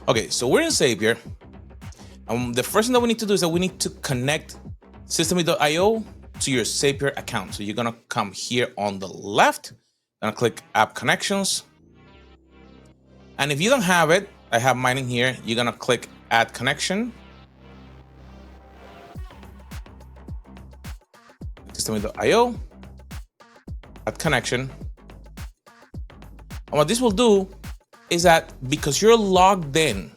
Okay, so we're in Zapier. The first thing that we need to do is that we need to connect Systeme.io to your Zapier account. So you're gonna come here on the left, gonna click App Connections. And if you don't have it, I have mine in here, you're gonna click Add Connection. Systeme.io, Add Connection. And what this will do is that because you're logged in,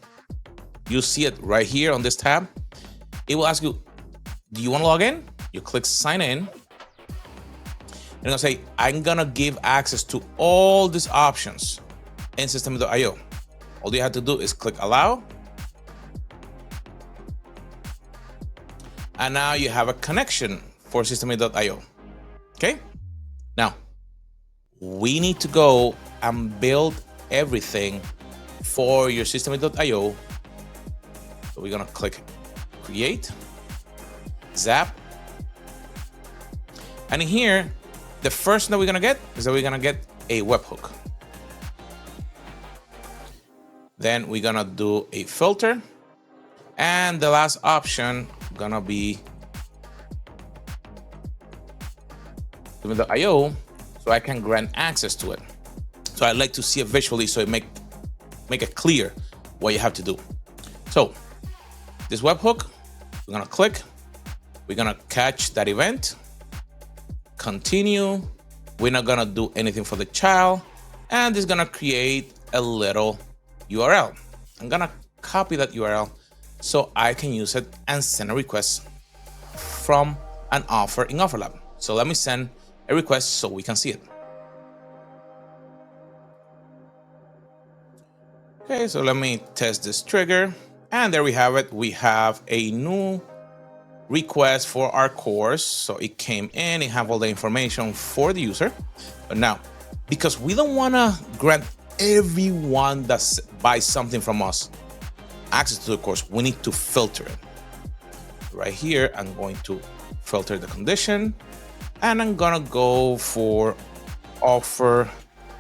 you see it right here on this tab. It will ask you, do you want to log in? You click sign in. And it's gonna say, I'm gonna give access to all these options in Systeme.io. All you have to do is click allow. And now you have a connection for Systeme.io. Okay? Now, we need to go and build everything for your Systeme.io. So we're gonna click create, Zap. And in here, the first thing that we're gonna get is that we're gonna get a webhook. Then we're gonna do a filter. And the last option gonna be Systeme.io, so I can grant access to it. So I like to see it visually so it make it clear what you have to do. So this webhook, we're gonna click, we're gonna catch that event, continue. We're not gonna do anything for the child, and it's gonna create a little URL. I'm gonna copy that URL so I can use it and send a request from an offer in OfferLab. So let me send a request so we can see it. Okay, so let me test this trigger. And there we have it. We have a new request for our course. So it came in, it have all the information for the user. But now, because we don't want to grant everyone that buys something from us access to the course, we need to filter it. Right here, I'm going to filter the condition, and I'm gonna go for offer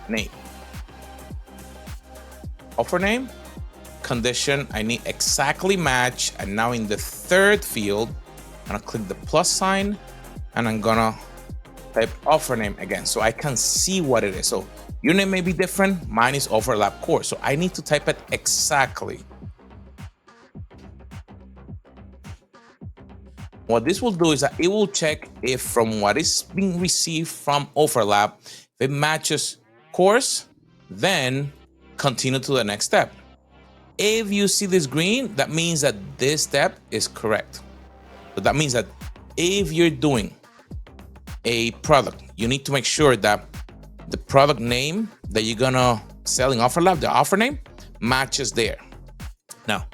name. Offer name, condition, I need exactly match. And now in the third field, I'm gonna click the plus sign, and I'm gonna type offer name again so I can see what it is. So your name may be different, mine is OfferLab course. So I need to type it exactly. What this will do is that it will check if from what is being received from OfferLab, if it matches course, then continue to the next step. If you see this green, that means that this step is correct. So that means that if you're doing a product, you need to make sure that the product name that you're gonna sell in OfferLab, the offer name, matches there. Now,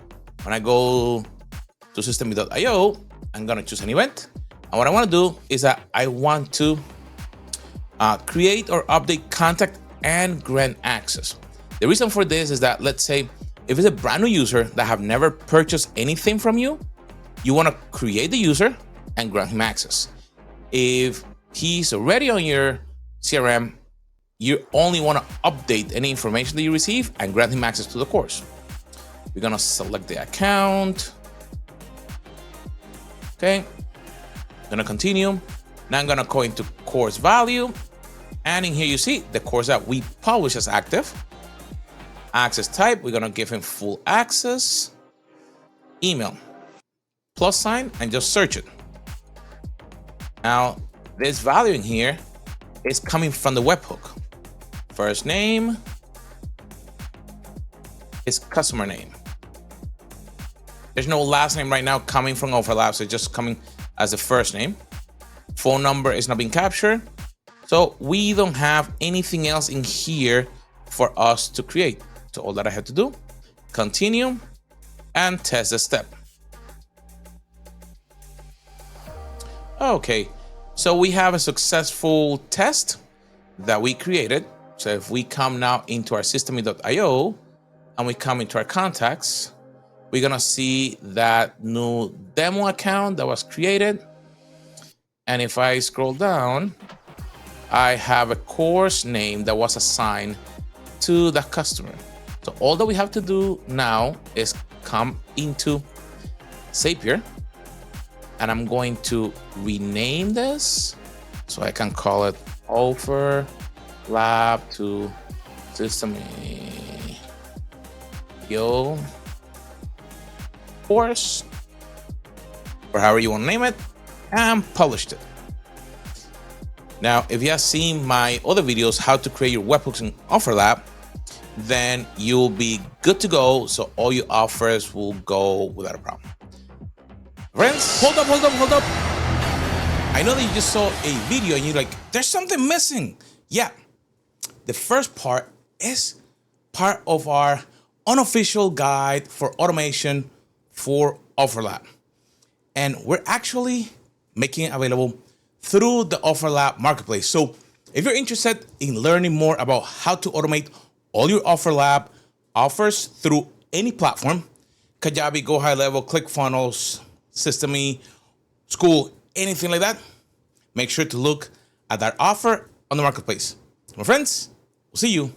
when I go to Systeme.io, I'm gonna choose an event. And what I wanna do is that I want to create or update contact and grant access. The reason for this is that, let's say, if it's a brand new user that have never purchased anything from you, you wanna create the user and grant him access. If he's already on your CRM, you only wanna update any information that you receive and grant him access to the course. We're gonna select the account. Okay, gonna continue. Now I'm gonna go into course value. And in here you see the course that we publish as active. Access type, we're gonna give him full access. Email, plus sign, and just search it. Now, this value in here is coming from the webhook. First name is customer name. There's no last name right now coming from OfferLab, so it's just coming as the first name. Phone number is not being captured. So we don't have anything else in here for us to create. So all that I have to do, continue and test the step. Okay, so we have a successful test that we created. So if we come now into our Systeme.io and we come into our contacts, we're gonna see that new demo account that was created. And if I scroll down, I have a course name that was assigned to the customer. So all that we have to do now is come into Zapier, and I'm going to rename this so I can call it OfferLab to Systeme Yo course, or however you want to name it, and published it. Now, if you have seen my other videos, how to create your webhooks in OfferLab, then you'll be good to go. So all your offers will go without a problem. Friends, hold up. I know that you just saw a video and you're like, there's something missing. Yeah, the first part is part of our unofficial guide for automation for OfferLab. And we're actually making it available through the OfferLab marketplace. So if you're interested in learning more about how to automate all your OfferLab offers through any platform, Kajabi, Go High Level, ClickFunnels, Systeme, School, anything like that, make sure to look at that offer on the marketplace. My friends, we'll see you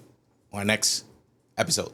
on our next episode.